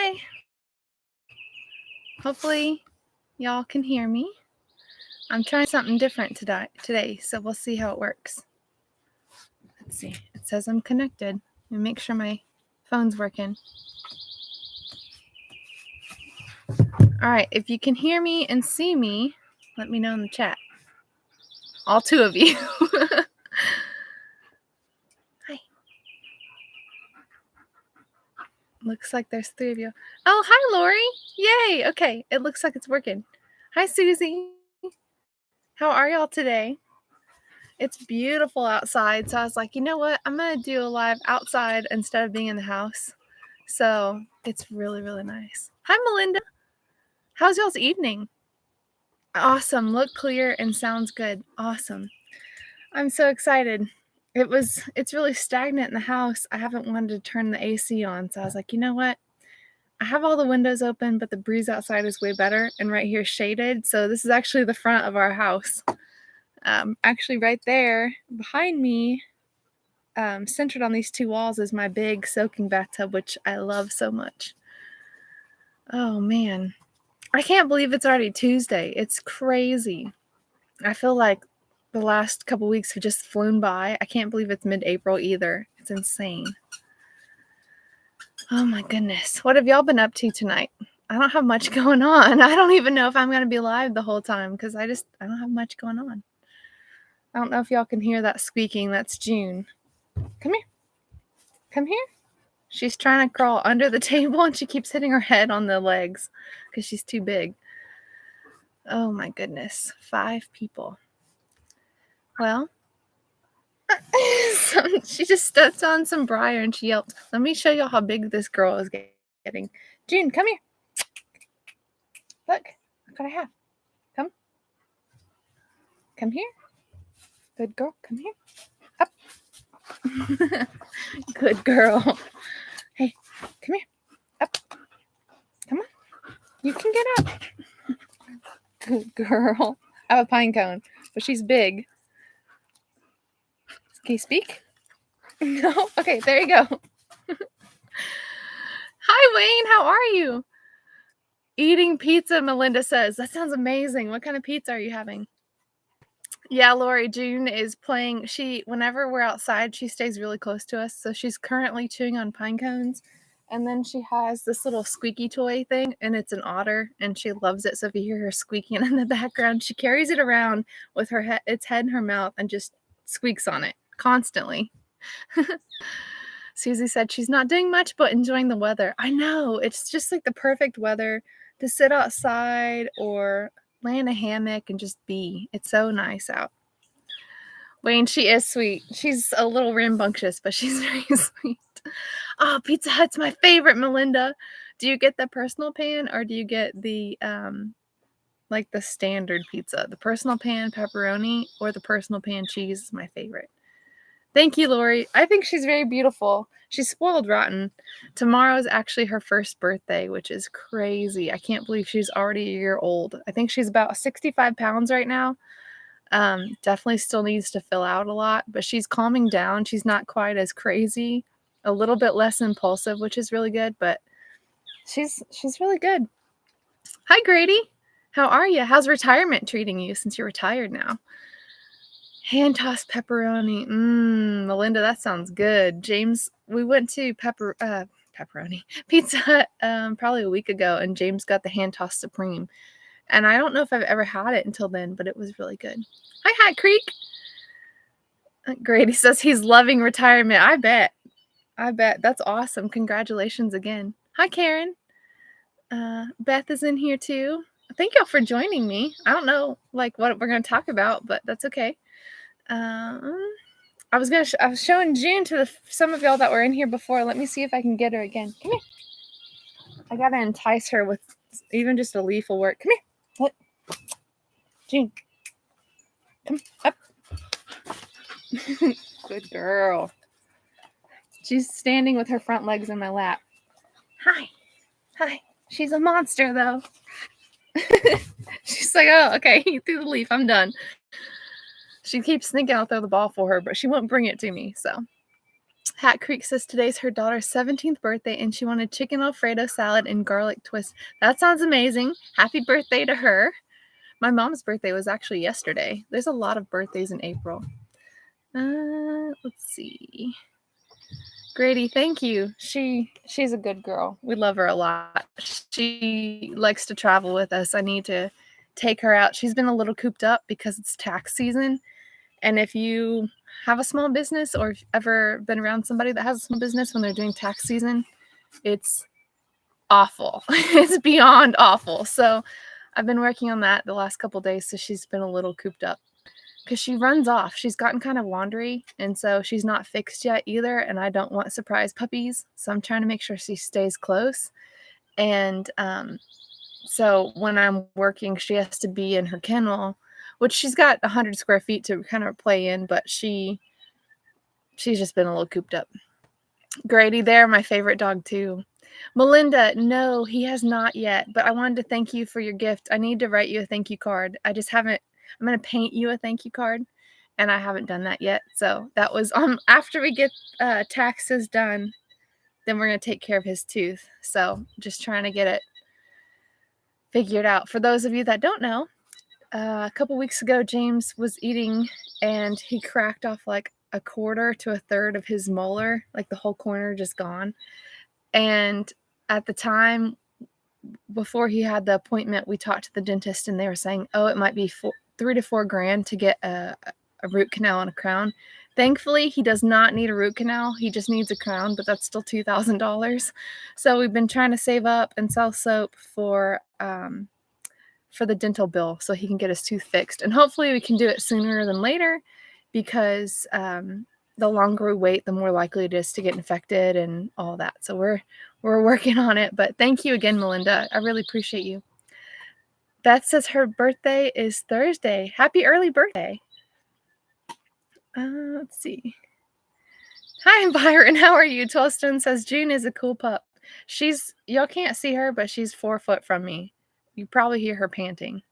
Hi. Hopefully y'all can hear me. I'm trying something different today, so we'll see how it works. Let's see. It says I'm connected. Let me make sure my phone's working. All right, if you can hear me and see me, let me know in the chat. All two of you. Hi. Looks like there's three of you. Oh, hi, Lori. Yay. Okay, it looks like it's working. Hi, Susie. How are y'all today? It's beautiful outside, so I was like, you know what? I'm going to do a live outside instead of being in the house. So it's really, really nice. Hi, Melinda. How's y'all's evening? Awesome. Look clear and sounds good. Awesome. I'm so excited. It's really stagnant in the house. I haven't wanted to turn the AC on, so I was like, you know what? I have all the windows open, but the breeze outside is way better, and right here is shaded. So this is actually the front of our house. Actually, right there behind me, centered on these two walls, is my big soaking bathtub, which I love so much. Oh man, I can't believe it's already Tuesday. It's crazy. I feel like the last couple weeks have just flown by. I can't believe it's mid-April either. It's insane. Oh my goodness. What have y'all been up to tonight? I don't have much going on. I don't even know if I'm going to be live the whole time because I don't have much going on. I don't know if y'all can hear that squeaking. That's June. Come here. Come here. She's trying to crawl under the table and she keeps hitting her head on the legs because she's too big. Oh my goodness. 5 people. Well, she just stepped on some briar and she yelped. Let me show y'all how big this girl is getting. June, come here. Look what I have. Come. Come here. Good girl. Come here. Up. Good girl. Hey, come here. Up. Come on. You can get up. Good girl. I have a pine cone, but she's big. Can you speak? No? Okay, there you go. Hi, Wayne. How are you? Eating pizza, Melinda says. That sounds amazing. What kind of pizza are you having? Yeah, Lori, June is playing. Whenever we're outside, she stays really close to us. So she's currently chewing on pine cones. And then she has this little squeaky toy thing, and it's an otter, and she loves it. So if you hear her squeaking in the background, she carries it around with its head in her mouth and just squeaks on it constantly. Susie said she's not doing much, but enjoying the weather. I know. It's just like the perfect weather to sit outside or lay in a hammock and just be. It's so nice out. Wayne, she is sweet. She's a little rambunctious, but she's very sweet. Oh, Pizza Hut's my favorite, Melinda. Do you get the personal pan or do you get the like the standard pizza? The personal pan pepperoni or the personal pan cheese is my favorite. Thank you, Lori. I think she's very beautiful. She's spoiled rotten. Tomorrow is actually her first birthday, which is crazy. I can't believe she's already a year old. I think she's about 65 pounds right now. Definitely still needs to fill out a lot, but she's calming down. She's not quite as crazy, a little bit less impulsive, which is really good, but she's really good. Hi, Grady. How are you? How's retirement treating you since you're retired now? Hand tossed pepperoni. Melinda, that sounds good. James, we went to pepperoni Pizza Hut probably a week ago, and James got the hand tossed supreme. And I don't know if I've ever had it until then, but it was really good. Hi, Hat Creek. Grady says he's loving retirement. I bet. That's awesome. Congratulations again. Hi, Karen. Beth is in here too. Thank y'all for joining me. I don't know what we're going to talk about, but that's okay. I was showing June to some of y'all that were in here before. Let me see if I can get her again. Come here. I gotta entice her with even just a leaf will work. Come here. What? June. Come up. Good girl. She's standing with her front legs in my lap. Hi. She's a monster though. She's like, oh, okay, you threw the leaf. I'm done. She keeps thinking I'll throw the ball for her, but she won't bring it to me. So Hat Creek says today's her daughter's 17th birthday and she wanted chicken Alfredo salad and garlic twist. That sounds amazing. Happy birthday to her. My mom's birthday was actually yesterday. There's a lot of birthdays in April. Let's see. Grady, thank you. She's a good girl. We love her a lot. She likes to travel with us. I need to take her out. She's been a little cooped up because it's tax season. And if you have a small business or if you've ever been around somebody that has a small business when they're doing tax season, it's awful. It's beyond awful. So I've been working on that the last couple days, so she's been a little cooped up because she runs off. She's gotten kind of wandery, and so she's not fixed yet either, and I don't want surprise puppies, so I'm trying to make sure she stays close. And so when I'm working, she has to be in her kennel, which she's got 100 square feet to kind of play in, but she's just been a little cooped up. Grady there, my favorite dog too. Melinda, no, he has not yet, but I wanted to thank you for your gift. I need to write you a thank you card. I just haven't. I'm going to paint you a thank you card, and I haven't done that yet. So that was after we get taxes done, then we're going to take care of his tooth. So just trying to get it figured out. For those of you that don't know, a couple weeks ago, James was eating, and he cracked off like a quarter to a third of his molar, like the whole corner just gone. And at the time, before he had the appointment, we talked to the dentist and they were saying, oh, it might be $3 to $4 grand to get a root canal and a crown. Thankfully, he does not need a root canal. He just needs a crown, but that's still $2,000. So we've been trying to save up and sell soap for the dental bill so he can get his tooth fixed. And hopefully we can do it sooner than later because the longer we wait, the more likely it is to get infected and all that. So we're working on it. But thank you again, Melinda. I really appreciate you. Beth says her birthday is Thursday. Happy early birthday. Let's see. Hi, Byron. How are you? 12 Stone says June is a cool pup. Y'all can't see her, but she's 4 foot from me. You probably hear her panting.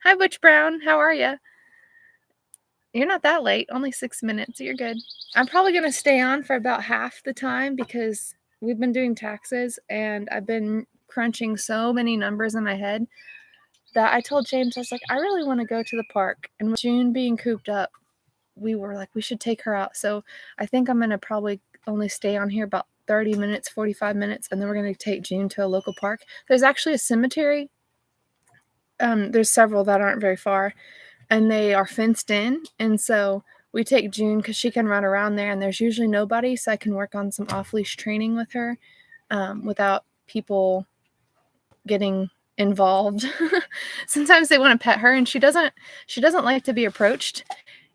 Hi, Butch Brown. How are you? You're not that late. Only 6 minutes. You're good. I'm probably going to stay on for about half the time because we've been doing taxes and I've been crunching so many numbers in my head that I told James, I was like, I really want to go to the park. And with June being cooped up, we were like, we should take her out. So I think I'm going to probably only stay on here about 30 minutes, 45 minutes, and then we're going to take June to a local park. There's actually a cemetery. There's several that aren't very far, and they are fenced in. And so we take June because she can run around there, and there's usually nobody, so I can work on some off-leash training with her without people getting involved. Sometimes they want to pet her, and she doesn't like to be approached.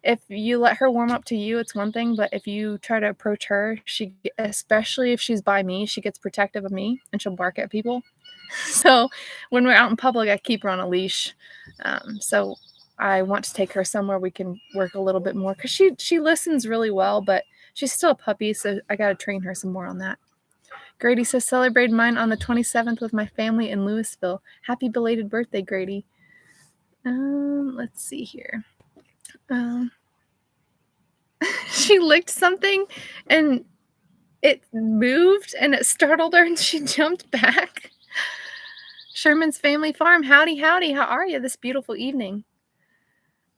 If you let her warm up to you, it's one thing, but if you try to approach her, especially if she's by me, she gets protective of me and she'll bark at people. So when we're out in public, I keep her on a leash. So I want to take her somewhere we can work a little bit more because she listens really well, but she's still a puppy, so I got to train her some more on that. Grady says, celebrated mine on the 27th with my family in Louisville. Happy belated birthday, Grady. Let's see here. She licked something and it moved and it startled her and she jumped back. Sherman's Family Farm. Howdy, howdy. How are you this beautiful evening?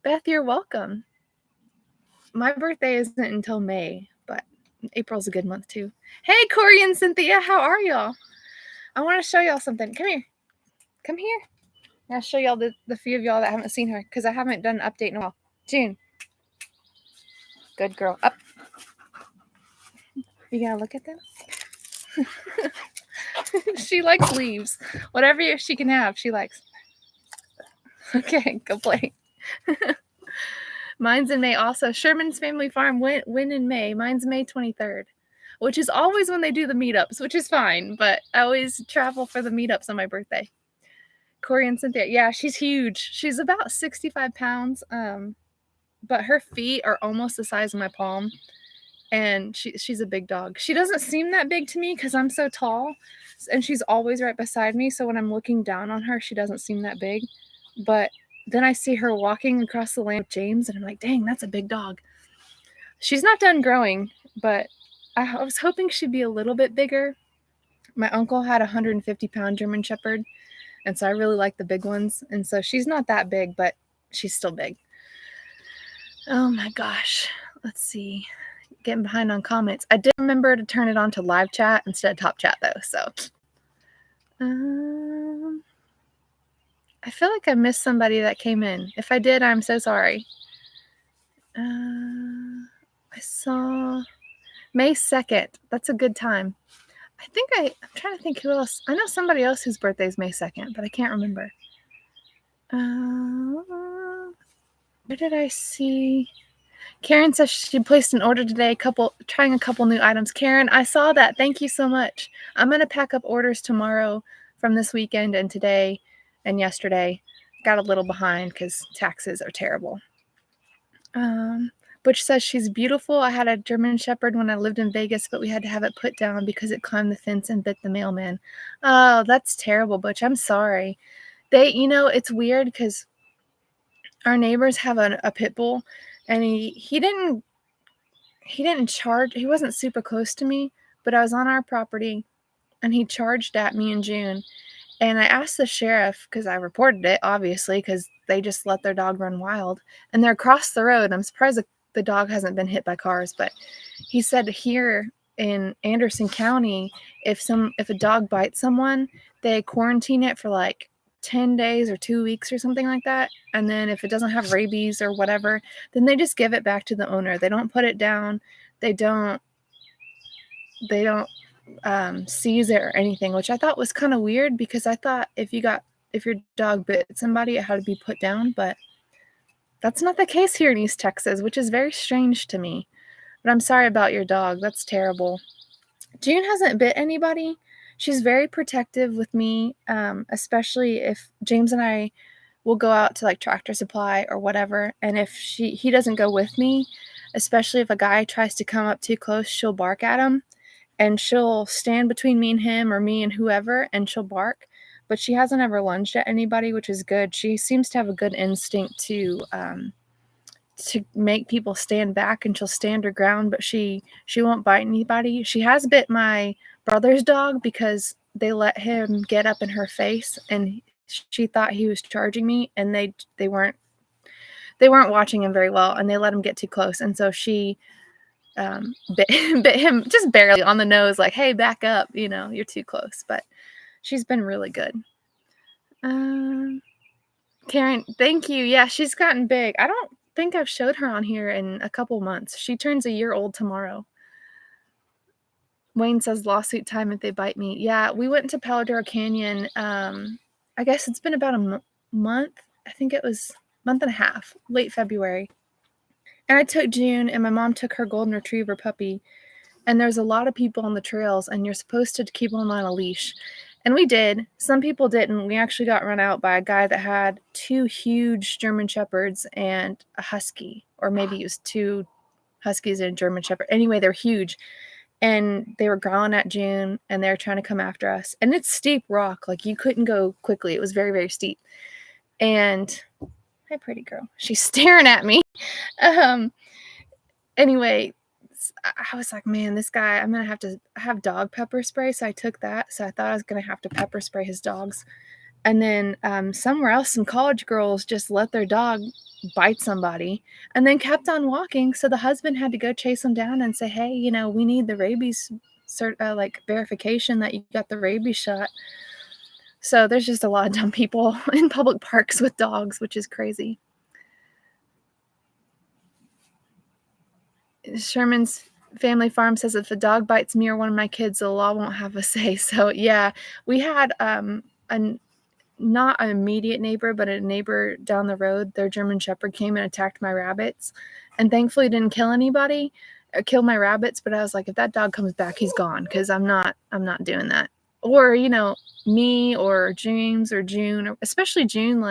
Beth, you're welcome. My birthday isn't until May, but April's a good month too. Hey, Corey and Cynthia. How are y'all? I want to show y'all something. Come here. Come here. I'll show y'all the few of y'all that haven't seen her because I haven't done an update in a while. June. Good girl. Up. You gotta look at them? She likes leaves. Whatever she can have, she likes. Okay, go play. Mine's in May also. Sherman's Family Farm went in May. Mine's May 23rd, which is always when they do the meetups, which is fine, but I always travel for the meetups on my birthday. Corey and Cynthia. Yeah, she's huge. She's about 65 pounds, but her feet are almost the size of my palm. And she's a big dog. She doesn't seem that big to me because I'm so tall, and she's always right beside me. So when I'm looking down on her, she doesn't seem that big. But then I see her walking across the land with James, and I'm like, dang, that's a big dog. She's not done growing, but I was hoping she'd be a little bit bigger. My uncle had a 150-pound German Shepherd, and so I really like the big ones. And so she's not that big, but she's still big. Oh my gosh. Let's see. Getting behind on comments. I did remember to turn it on to live chat instead of top chat, though. So I feel like I missed somebody that came in. If I did, I'm so sorry. I saw May 2nd. That's a good time. I'm trying to think who else. I know somebody else whose birthday is May 2nd, but I can't remember. Where did I see? Karen says she placed an order today, trying a couple new items. Karen, I saw that. Thank you so much. I'm going to pack up orders tomorrow from this weekend and today and yesterday. Got a little behind because taxes are terrible. Butch says she's beautiful. I had a German Shepherd when I lived in Vegas, but we had to have it put down because it climbed the fence and bit the mailman. Oh, that's terrible, Butch. I'm sorry. It's weird because our neighbors have a pit bull, and he didn't charge. He wasn't super close to me, but I was on our property, and he charged at me in June. And I asked the sheriff, because I reported it, obviously, because they just let their dog run wild. And they're across the road. I'm surprised the dog hasn't been hit by cars. But he said here in Anderson County, if a dog bites someone, they quarantine it for like 10 days or 2 weeks or something like that. And then if it doesn't have rabies or whatever, then they just give it back to the owner. They don't put it down. They don't seize it or anything, which I thought was kind of weird because I thought if your dog bit somebody, it had to be put down, but that's not the case here in East Texas, which is very strange to me. But I'm sorry about your dog. That's terrible. June hasn't bit anybody. She's very protective with me, especially if James and I will go out to like Tractor Supply or whatever, and if he doesn't go with me, especially if a guy tries to come up too close, she'll bark at him. And she'll stand between me and him or me and whoever, and she'll bark. But she hasn't ever lunged at anybody, which is good. She seems to have a good instinct to make people stand back, and she'll stand her ground, but she won't bite anybody. She has bit my brother's dog because they let him get up in her face, and she thought he was charging me, and they weren't watching him very well, and they let him get too close. And so she bit him just barely on the nose, like, hey, back up, you're too close. But she's been really good. Karen, thank you. Yeah, she's gotten big. I don't think I've showed her on here in a couple months. She turns a year old tomorrow. Wayne says lawsuit time if they bite me. Yeah, we went to Palo Duro Canyon. I guess it's been about a month. I think it was a month and a half, late February. And I took June, and my mom took her golden retriever puppy. And there's a lot of people on the trails, and you're supposed to keep them on a leash. And we did. Some people didn't. We actually got run out by a guy that had 2 huge German Shepherds and a husky. Or maybe it was 2 huskies and a German Shepherd. Anyway, they're huge. And they were growling at June, and they were trying to come after us. And it's steep rock. Like, you couldn't go quickly. It was very, very steep. And, hi, pretty girl. She's staring at me. Anyway, I was like, man, this guy, I'm going to have to have dog pepper spray. So I took that. So I thought I was going to have to pepper spray his dogs. And then somewhere else, some college girls just let their dog bite somebody and then kept on walking. So the husband had to go chase them down and say, hey, we need the rabies verification that you got the rabies shot. So there's just a lot of dumb people in public parks with dogs, which is crazy. Sherman's Family Farm says if a dog bites me or one of my kids, the law won't have a say. So yeah, we had not an immediate neighbor, but a neighbor down the road. Their German Shepherd came and attacked my rabbits, and thankfully didn't kill anybody, kill my rabbits. But I was like, if that dog comes back, he's gone, because I'm not doing that. Or me or James or June, or especially June,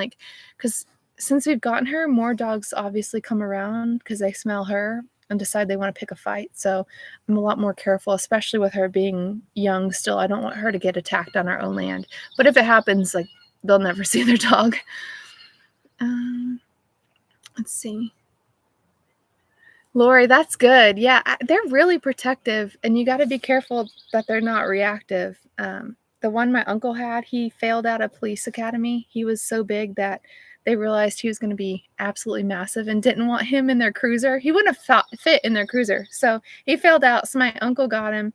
because since we've gotten her, more dogs obviously come around because they smell her and decide they want to pick a fight. So I'm a lot more careful, especially with her being young still. I don't want her to get attacked on our own land. But if it happens, they'll never see their dog. Let's see. Lori, that's good. Yeah, they're really protective, and you got to be careful that they're not reactive. The one my uncle had, he failed out of police academy. He was so big that they realized he was going to be absolutely massive and didn't want him in their cruiser. He wouldn't have fit in their cruiser. So he failed out. So my uncle got him,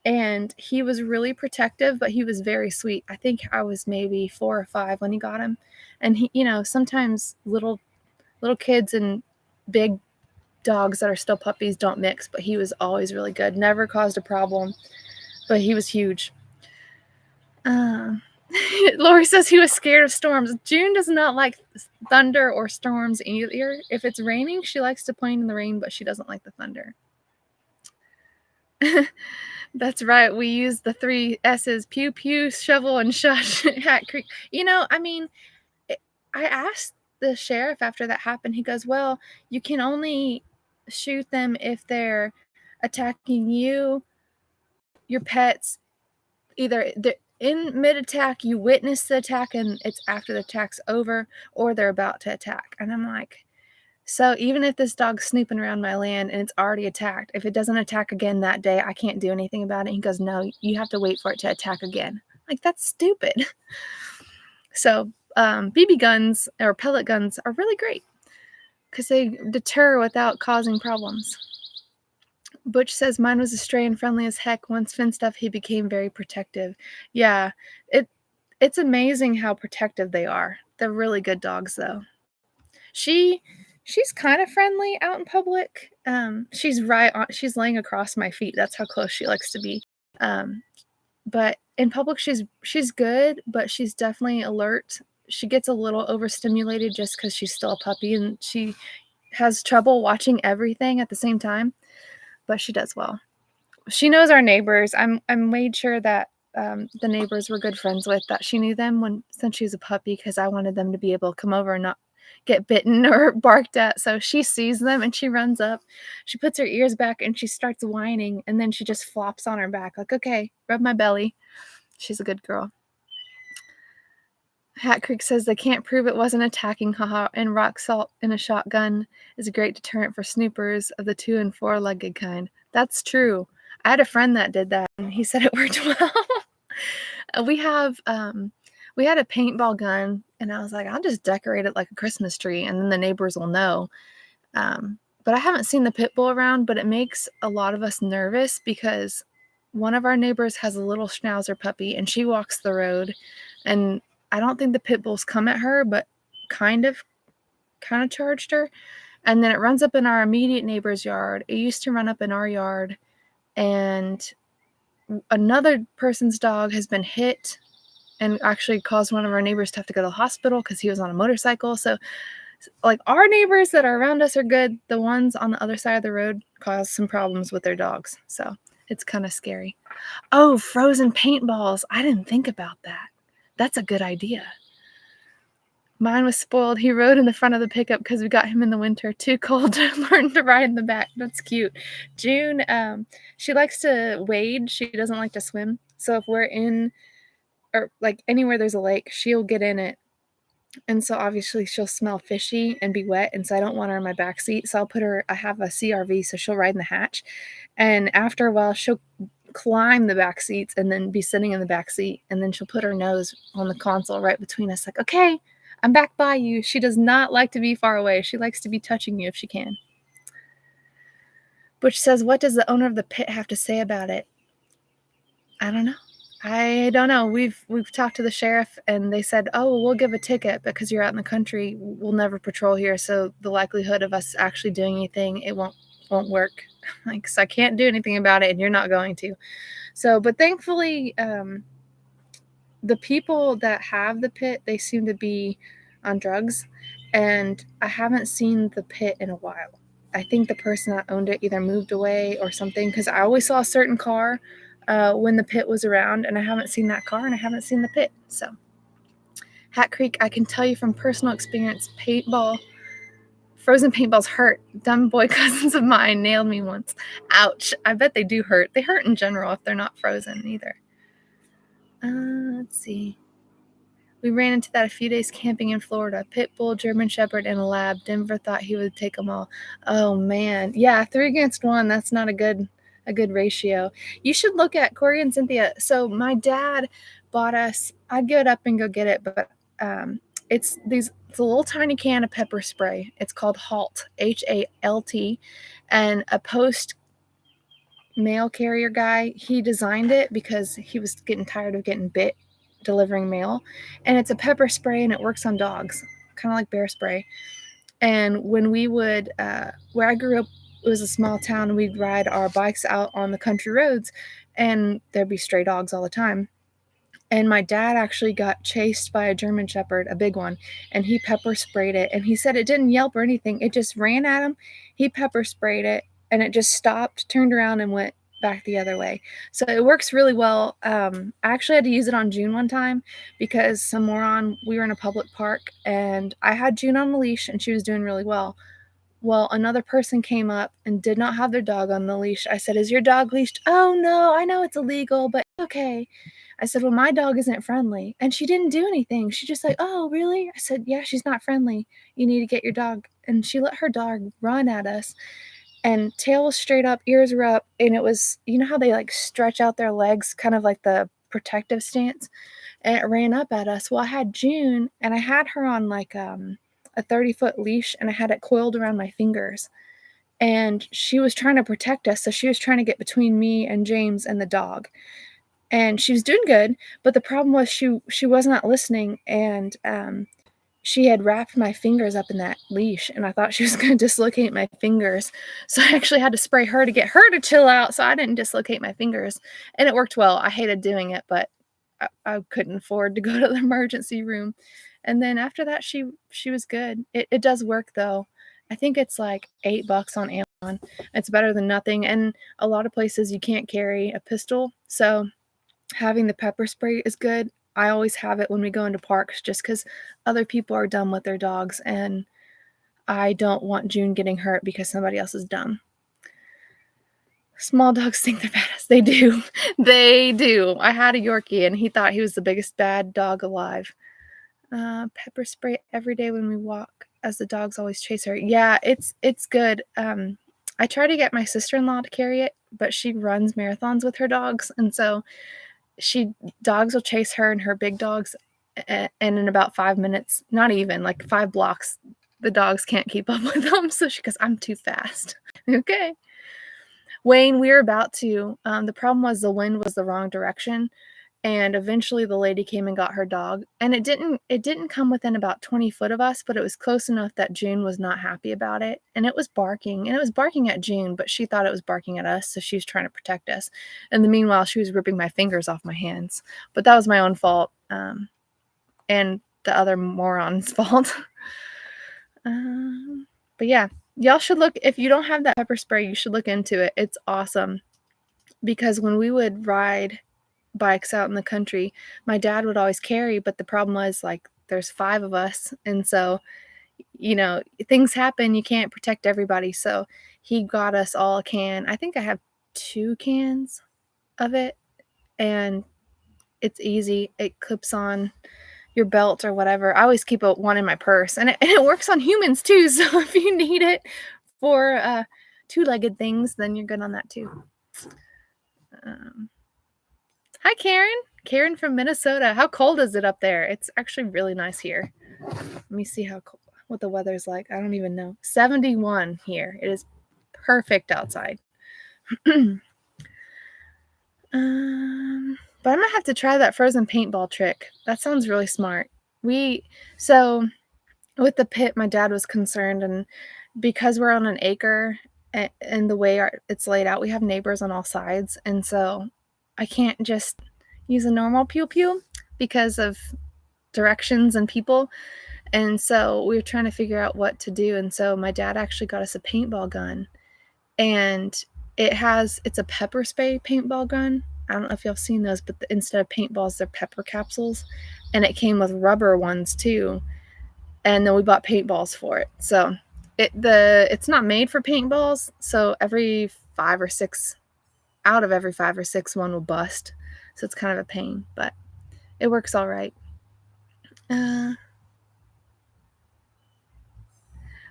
and he was really protective, but he was very sweet. I think I was maybe 4 or 5 when he got him. And he, sometimes little kids and big dogs that are still puppies don't mix, but he was always really good. Never caused a problem, but he was huge. Lori says he was scared of storms. June does not like thunder or storms either. If it's raining, she likes to play in the rain, but she doesn't like the thunder. That's right. We use the 3 S's: pew pew, shovel, and shush. Hat Creek. I asked the sheriff after that happened. He goes, "Well, you can only shoot them if they're attacking you, your pets. Either in mid-attack, you witness the attack and it's after the attack's over, or they're about to attack." And I'm like, so even if this dog's snooping around my land and it's already attacked, if it doesn't attack again that day, I can't do anything about it. He goes, "No, you have to wait for it to attack again." Like, that's stupid. So BB guns or pellet guns are really great because they deter without causing problems. Butch says mine was a stray and friendly as heck. Once fenced up, he became very protective. Yeah, it's amazing how protective they are. They're really good dogs, though. She's kind of friendly out in public. She's laying across my feet. That's how close she likes to be. But in public, she's good, but she's definitely alert. She gets a little overstimulated just because she's still a puppy and she has trouble watching everything at the same time, but she does well. She knows our neighbors. I'm made sure that the neighbors we're good friends with, that she knew them since she was a puppy, because I wanted them to be able to come over and not get bitten or barked at. So she sees them and she runs up. She puts her ears back and she starts whining, and then she just flops on her back like, "Okay, rub my belly." She's a good girl. Hat Creek says they can't prove it wasn't attacking, haha, and rock salt in a shotgun is a great deterrent for snoopers of the 2- and 4-legged kind. That's true. I had a friend that did that, and he said it worked well. We had a paintball gun, and I was like, I'll just decorate it like a Christmas tree, and then the neighbors will know. But I haven't seen the pit bull around, but it makes a lot of us nervous because one of our neighbors has a little schnauzer puppy, and she walks the road, and I don't think the pit bulls come at her, but kind of charged her. And then it runs up in our immediate neighbor's yard. It used to run up in our yard, and another person's dog has been hit and actually caused one of our neighbors to have to go to the hospital because he was on a motorcycle. So, like, our neighbors that are around us are good. The ones on the other side of the road cause some problems with their dogs. So it's kind of scary. Oh, frozen paintballs. I didn't think about that. That's a good idea. Mine was spoiled. He rode in the front of the pickup because we got him in the winter. Too cold to learn to ride in the back. That's cute. June, she likes to wade. She doesn't like to swim. So if we're in, or like anywhere there's a lake, she'll get in it. And so obviously she'll smell fishy and be wet. And so I don't want her in my back seat. So I have a CRV, so she'll ride in the hatch. And after a while, she'll climb the back seats and then be sitting in the back seat. And then she'll put her nose on the console right between us, like, "Okay, I'm back by you." She does not like to be far away. She likes to be touching you if she can. Butch says, what does the owner of the pit have to say about it? I don't know. We've talked to the sheriff, and they said, "Oh, we'll give a ticket because you're out in the country. We'll never patrol here, so the likelihood of us actually doing anything, it won't work." Like, so I can't do anything about it, and you're not going to. So, but thankfully, the people that have the pit, they seem to be on drugs, and I haven't seen the pit in a while. I think the person that owned it either moved away or something, because I always saw a certain car when the pit was around, and I haven't seen that car, and I haven't seen the pit. So, Hat Creek, I can tell you from personal experience, frozen paintballs hurt. Dumb boy cousins of mine nailed me once. Ouch. I bet they do hurt. They hurt in general if they're not frozen either. Let's see. We ran into that a few days camping in Florida. Pit bull, German Shepherd, and a lab. Denver thought he would take them all. Oh man, yeah, 3 against 1. That's not a good ratio. You should look at Corey and Cynthia. So my dad bought us. I'd get up and go get it, but it's a little tiny can of pepper spray. It's called Halt, HALT, and a post mail carrier guy, he designed it because he was getting tired of getting bit delivering mail. And it's a pepper spray and it works on dogs, kind of like bear spray. And when we would, where I grew up, it was a small town, and we'd ride our bikes out on the country roads, and there'd be stray dogs all the time. And my dad actually got chased by a German Shepherd, a big one, and he pepper sprayed it. And he said it didn't yelp or anything. It just ran at him. He pepper sprayed it, and it just stopped, turned around, and went back the other way. So it works really well. I actually had to use it on June one time because some moron, we were in a public park, and I had June on the leash, and she was doing really well. Well, another person came up and did not have their dog on the leash. I said, "Is your dog leashed?" "Oh, no, I know it's illegal, but okay." I said, "Well, my dog isn't friendly." And she didn't do anything. She just like, "Oh, really?" I said, "Yeah, she's not friendly. You need to get your dog." And she let her dog run at us, and tail was straight up, ears were up, and it was, you know how they like stretch out their legs, kind of like the protective stance, and it ran up at us. Well, I had June, and I had her on like a 30-foot leash, and I had it coiled around my fingers. And she was trying to protect us, so she was trying to get between me and James and the dog. And she was doing good, but the problem was she was not listening, and she had wrapped my fingers up in that leash, and I thought she was going to dislocate my fingers. So I actually had to spray her to get her to chill out so I didn't dislocate my fingers. And it worked well. I hated doing it, but I couldn't afford to go to the emergency room. And then after that, she was good. It does work though. I think it's like $8 on Amazon. It's better than nothing. And a lot of places you can't carry a pistol, so having the pepper spray is good. I always have it when we go into parks just because other people are dumb with their dogs, and I don't want June getting hurt because somebody else is dumb. Small dogs think they're badass. They do. They do. I had a Yorkie, and he thought he was the biggest bad dog alive. Pepper spray every day when we walk, as the dogs always chase her. Yeah, it's good. I try to get my sister-in-law to carry it, but she runs marathons with her dogs, and so dogs will chase her and her big dogs, and in about 5 minutes, not even like 5 blocks, the dogs can't keep up with them. So she goes, "I'm too fast." Okay. Wayne, we were about to. The problem was the wind was the wrong direction, and eventually the lady came and got her dog, and it didn't come within about 20 foot of us, but it was close enough that June was not happy about it, and it was barking, at June, but she thought it was barking at us, so she was trying to protect us. In the meanwhile, she was ripping my fingers off my hands, but that was my own fault, and the other moron's fault. But yeah, y'all should look. If you don't have that pepper spray, you should look into it. It's awesome, because when we would ride bikes out in the country, my dad would always carry, but the problem was like there's 5 of us, and so things happen, you can't protect everybody, so he got us all a can. I think I have 2 cans of it, and it's easy. It clips on your belt or whatever. I always keep one in my purse, and it works on humans too, so if you need it for two-legged things, then you're good on that too. Hi, Karen. Karen from Minnesota. How cold is it up there? It's actually really nice here. Let me see what the weather's like. I don't even know. 71 here. It is perfect outside. But I'm gonna have to try that frozen paintball trick. That sounds really smart. So with the pit, my dad was concerned, and because we're on an acre and the way it's laid out, we have neighbors on all sides, and so I can't just use a normal pew-pew because of directions and people. And so we were trying to figure out what to do, and so my dad actually got us a paintball gun, and it's a pepper spray paintball gun. I don't know if y'all seen those, but instead of paintballs, they're pepper capsules, and it came with rubber ones too. And then we bought paintballs for it. So it's not made for paintballs, so every 5 or 6 out of every 5 or 6, one will bust. So it's kind of a pain, but it works all right. Uh,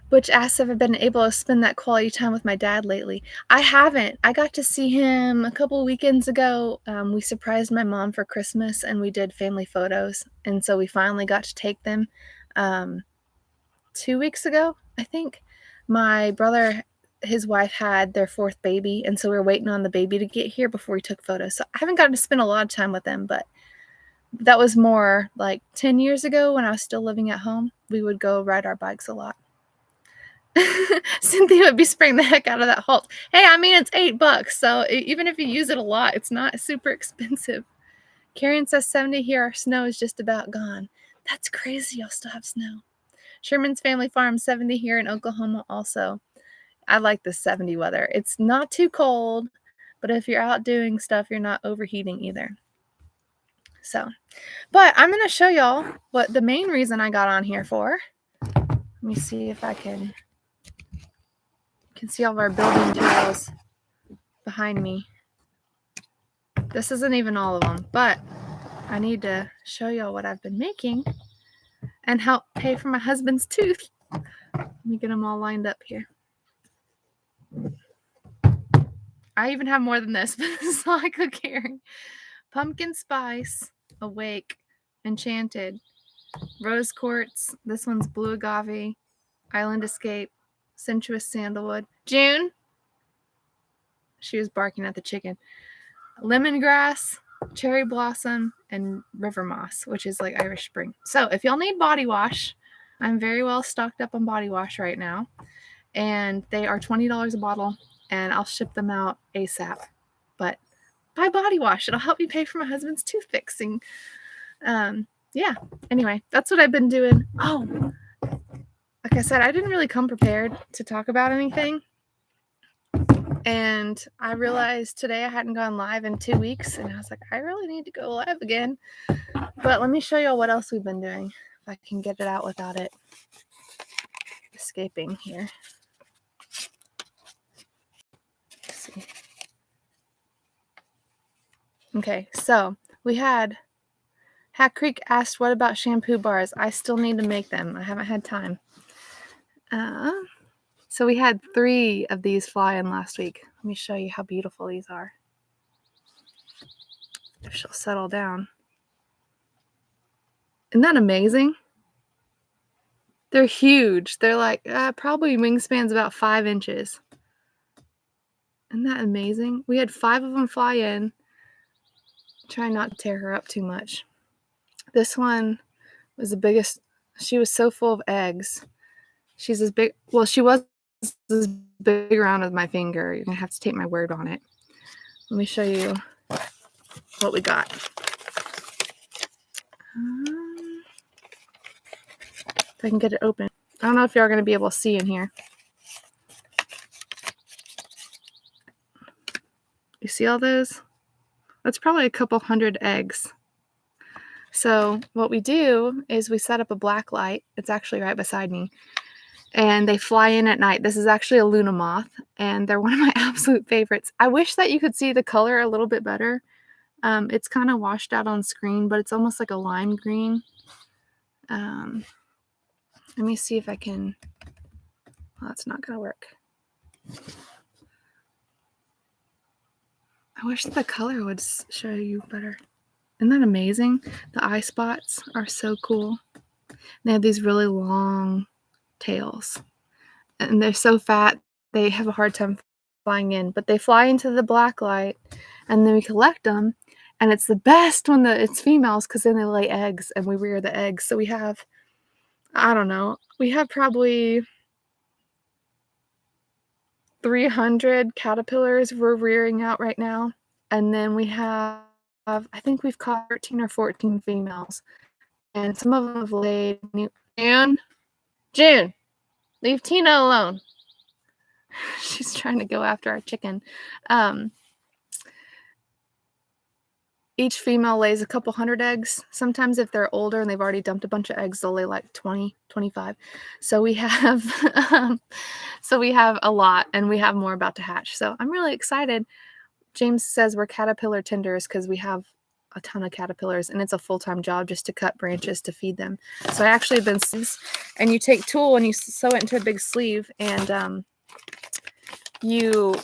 Which asks if I've been able to spend that quality time with my dad lately. I haven't. I got to see him a couple weekends ago. We surprised my mom for Christmas and we did family photos. And so we finally got to take them 2 weeks ago, I think. My brother, his wife had their fourth baby. And so we were waiting on the baby to get here before we took photos. So I haven't gotten to spend a lot of time with them, but that was more like 10 years ago when I was still living at home. We would go ride our bikes a lot. Cynthia would be spraying the heck out of that Halt. Hey, I mean, it's $8, so even if you use it a lot, it's not super expensive. Karen says 70 here. Our snow is just about gone. That's crazy. Y'all still have snow. Sherman's Family Farm, 70 here in Oklahoma also. I like the 70 weather. It's not too cold, but if you're out doing stuff, you're not overheating either. So, but I'm going to show y'all what the main reason I got on here for. Let me see if I can see all of our building materials behind me. This isn't even all of them, but I need to show y'all what I've been making and help pay for my husband's tooth. Let me get them all lined up here. I even have more than this, but this is all I could carry. Pumpkin Spice, Awake, Enchanted, Rose Quartz. This one's Blue Agave, Island Escape, Sensuous Sandalwood. June. She was barking at the chicken. Lemongrass, Cherry Blossom, and River Moss, which is like Irish Spring. So if y'all need body wash, I'm very well stocked up on body wash right now. And they are $20 a bottle, and I'll ship them out ASAP. But buy body wash. It'll help me pay for my husband's tooth fixing. Yeah. Anyway, that's what I've been doing. Oh, like I said, I didn't really come prepared to talk about anything. And I realized today I hadn't gone live in 2 weeks, and I was like, I really need to go live again. But let me show you all what else we've been doing, if I can get it out without it escaping here. Let's see. Okay, so we had Hat Creek asked, what about shampoo bars? I still need to make them. I haven't had time. So we had 3 of these fly in last week. Let me show you how beautiful these are. If she'll settle down. Isn't that amazing? They're huge. They're like probably wingspans about 5 inches. Isn't that amazing? We had 5 of them fly in. Try not to tear her up too much. This one was the biggest. She was so full of eggs. She's as big. Well, she was as big around as my finger. You're going to have to take my word on it. Let me show you what we got. If I can get it open. I don't know if y'all are going to be able to see in here. You see all those? That's probably a couple hundred eggs. So what we do is we set up a black light. It's actually right beside me. And they fly in at night. This is actually a Luna moth, and they're one of my absolute favorites. I wish that you could see the color a little bit better. It's kind of washed out on screen, but it's almost like a lime green. Let me see if I can. Well, that's not going to work. I wish the color would show you better. Isn't that amazing? The eye spots are so cool. They have these really long tails. And they're so fat, they have a hard time flying in. But they fly into the black light, and then we collect them. And it's the best when it's females, because then they lay eggs, and we rear the eggs. So we have, I don't know, we have probably 300 caterpillars we're rearing out right now. And then we have, I think we've caught 13 or 14 females. And some of them have laid new. June, leave Tina alone. She's trying to go after our chicken. Each female lays a couple hundred eggs. Sometimes if they're older and they've already dumped a bunch of eggs, they'll lay like 20, 25. So we have a lot, and we have more about to hatch. So I'm really excited. James says we're caterpillar tenders because we have a ton of caterpillars, and it's a full-time job just to cut branches to feed them. So I actually have been, and you take tulle and you sew it into a big sleeve, and you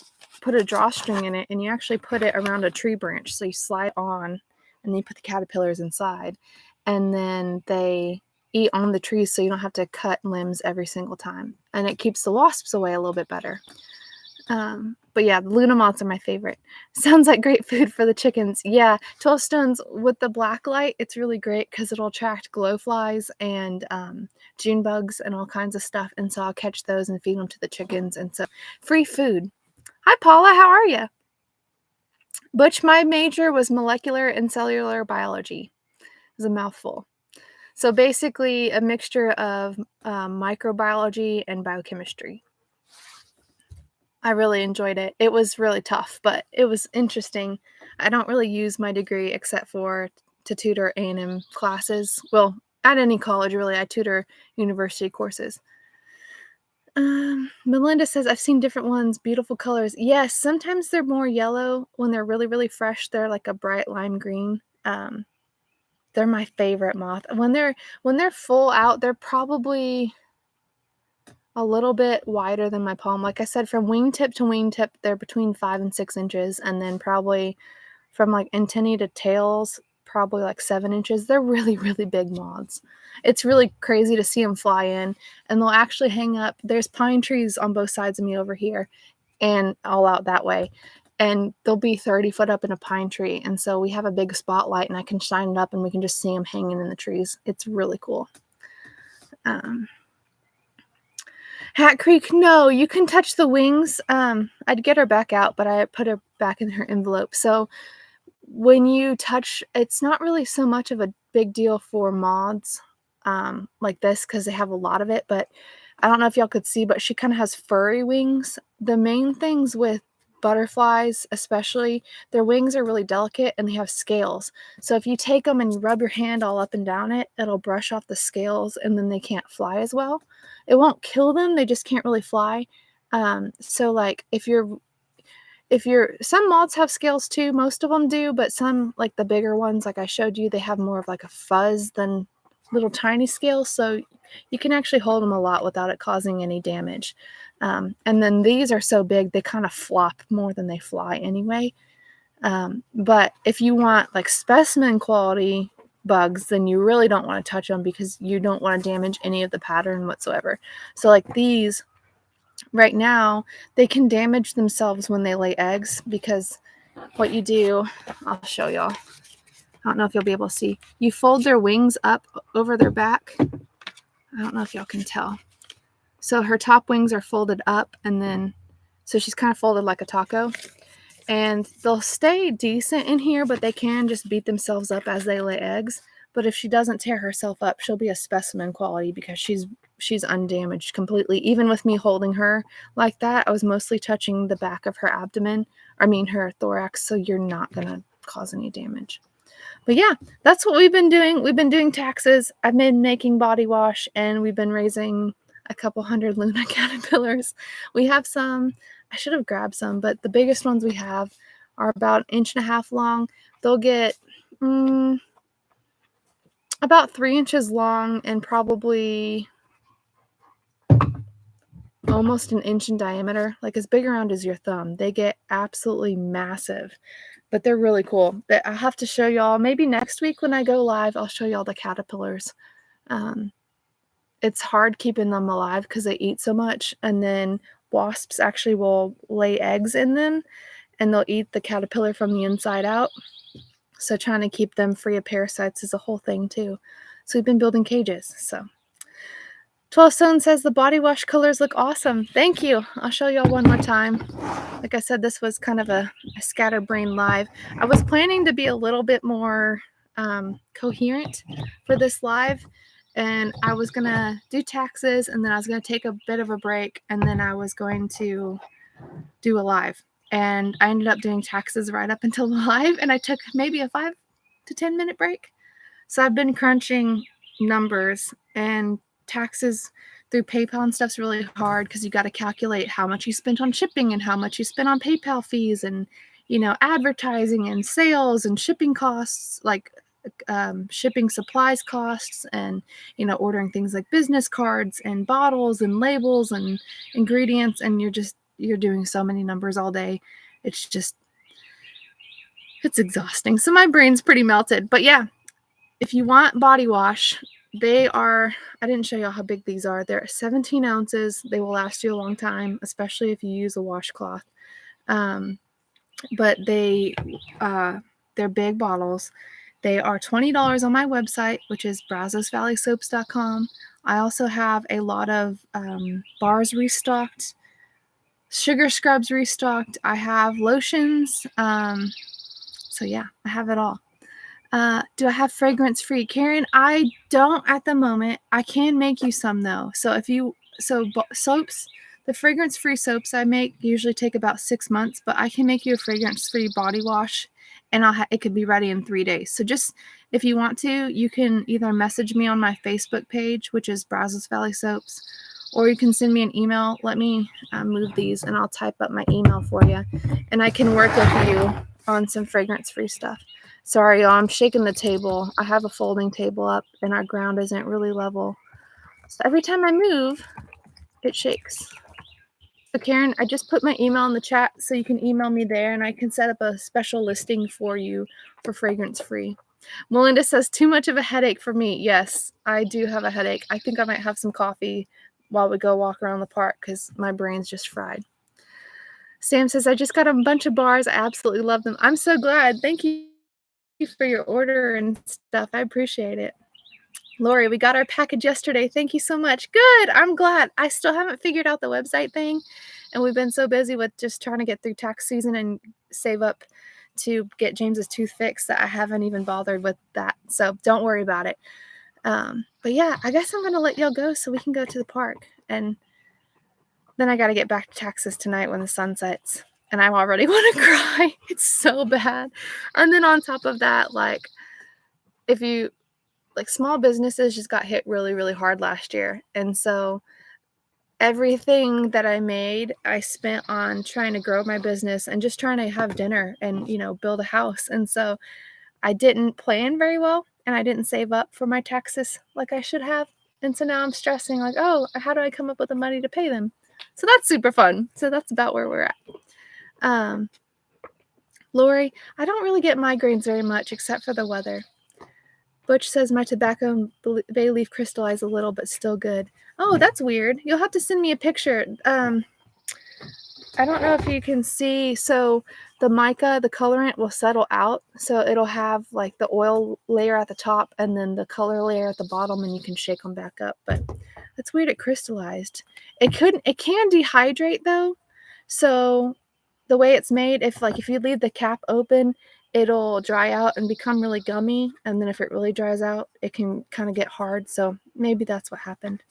put a drawstring in it, and you actually put it around a tree branch. So you slide on, and then you put the caterpillars inside, and then they eat on the trees, so you don't have to cut limbs every single time, and it keeps the wasps away a little bit better. But yeah, the Luna moths are my favorite. Sounds like great food for the chickens. Yeah, 12 stones with the black light, it's really great because it'll attract glowflies and June bugs and all kinds of stuff. And so I'll catch those and feed them to the chickens. And so free food. Hi, Paula. How are you? Butch, my major was molecular and cellular biology. It was a mouthful. So basically a mixture of microbiology and biochemistry. I really enjoyed it. It was really tough, but it was interesting. I don't really use my degree except for to tutor A&M classes. Well, at any college, really, I tutor university courses. Melinda says, I've seen different ones, beautiful colors. Yes, sometimes they're more yellow. When they're really, really fresh, they're like a bright lime green. They're my favorite moth. When they're full out, they're probably a little bit wider than my palm. Like I said, from wingtip to wingtip, they're between 5 and 6 inches. And then probably from like antennae to tails, probably like 7 inches. They're really, really big moths. It's really crazy to see them fly in. And they'll actually hang up. There's pine trees on both sides of me over here and all out that way. And they'll be 30 foot up in a pine tree. And so we have a big spotlight and I can shine it up and we can just see them hanging in the trees. It's really cool. Hat Creek, no, you can touch the wings. I'd get her back out, but I put her back in her envelope. So when you touch, it's not really so much of a big deal for moths like this because they have a lot of it, but I don't know if y'all could see, but she kind of has furry wings. The main things with butterflies, especially, their wings are really delicate and they have scales. So if you take them and you rub your hand all up and down it, it'll brush off the scales and then they can't fly as well. It won't kill them, they just can't really fly. So like if you're some moths have scales too, most of them do, but some, like the bigger ones like I showed you, they have more of like a fuzz than little tiny scales, so you can actually hold them a lot without it causing any damage. And then these are so big they kind of flop more than they fly anyway. But if you want like specimen quality bugs, then you really don't want to touch them because you don't want to damage any of the pattern whatsoever. So like these right now, they can damage themselves when they lay eggs because what you do, I'll show y'all. I don't know if you'll be able to see. You fold their wings up over their back. I don't know if y'all can tell. So her top wings are folded up and then, so she's kind of folded like a taco. And they'll stay decent in here, but they can just beat themselves up as they lay eggs. But if she doesn't tear herself up, she'll be a specimen quality because she's undamaged completely. Even with me holding her like that, I was mostly touching the back of her abdomen, her thorax, so you're not going to cause any damage. But yeah, that's what we've been doing. We've been doing taxes. I've been making body wash, and we've been raising a couple hundred Luna caterpillars. We have some, I should have grabbed some, but the biggest ones we have are about 1.5 inches long. They'll get about 3 inches long and probably almost 1 inch in diameter, like as big around as your thumb. They get absolutely massive, but they're really cool. I'll have to show y'all maybe next week when I go live. I'll show y'all the caterpillars. It's hard keeping them alive because they eat so much, and then wasps actually will lay eggs in them and they'll eat the caterpillar from the inside out. So trying to keep them free of parasites is a whole thing too. So we've been building cages. So 12 Stone says the body wash colors look awesome. Thank you. I'll show y'all one more time. Like I said, this was kind of a scatterbrain live. I was planning to be a little bit more coherent for this live, and I was going to do taxes, and then I was going to take a bit of a break, and then I was going to do a live. And I ended up doing taxes right up until the live, and I took maybe a 5 to 10 minute break. So I've been crunching numbers, and taxes through PayPal and stuff's really hard because you got to calculate how much you spent on shipping and how much you spent on PayPal fees, and advertising and sales and shipping costs, like shipping supplies costs, and ordering things like business cards and bottles and labels and ingredients, and you're doing so many numbers all day. It's exhausting. So my brain's pretty melted. But yeah, if you want body wash, I didn't show y'all how big these are. They're 17 ounces. They will last you a long time, especially if you use a washcloth. But they're big bottles. They are $20 on my website, which is brazosvalleysoaps.com. I also have a lot of bars restocked, sugar scrubs restocked. I have lotions. So yeah, I have it all. Do I have fragrance free? Karen, I don't at the moment. I can make you some though. Soaps, the fragrance free soaps I make usually take about 6 months, but I can make you a fragrance free body wash, and it could be ready in 3 days. So just if you want to, you can either message me on my Facebook page, which is Brazos Valley Soaps, or you can send me an email. Let me move these, and I'll type up my email for you, and I can work with you on some fragrance free stuff. Sorry, y'all, I'm shaking the table. I have a folding table up, and our ground isn't really level. So every time I move, it shakes. So Karen, I just put my email in the chat so you can email me there, and I can set up a special listing for you for fragrance free. Melinda says, too much of a headache for me. Yes, I do have a headache. I think I might have some coffee while we go walk around the park because my brain's just fried. Sam says, I just got a bunch of bars. I absolutely love them. I'm so glad. Thank you for your order and stuff. I appreciate it. Lori, we got our package yesterday. Thank you so much. Good. I'm glad. I still haven't figured out the website thing, and we've been so busy with just trying to get through tax season and save up to get James's tooth fixed that I haven't even bothered with that. So don't worry about it. But yeah, I guess I'm going to let y'all go so we can go to the park. And then I got to get back to Texas tonight when the sun sets. And I already want to cry. It's so bad. And then on top of that, small businesses just got hit really, really hard last year. And so everything that I made, I spent on trying to grow my business and just trying to have dinner and, build a house. And so I didn't plan very well, and I didn't save up for my taxes like I should have. And so now I'm stressing like, oh, how do I come up with the money to pay them? So that's super fun. So that's about where we're at. Lori, I don't really get migraines very much except for the weather. Butch says my tobacco and bay leaf crystallized a little, but still good. Oh, that's weird. You'll have to send me a picture. I don't know if you can see. So the mica, the colorant will settle out. So it'll have like the oil layer at the top and then the color layer at the bottom, and you can shake them back up. But it's weird it crystallized. It can dehydrate though. So the way it's made, if you leave the cap open, it'll dry out and become really gummy. And then if it really dries out, it can kind of get hard. So maybe that's what happened.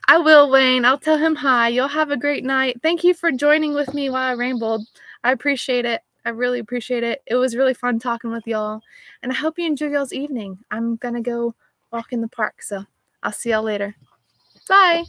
I will, Wayne. I'll tell him hi. You'll have a great night. Thank you for joining with me while I rambled. I appreciate it. I really appreciate it. It was really fun talking with y'all. And I hope you enjoy y'all's evening. I'm going to go walk in the park. So I'll see y'all later. Bye.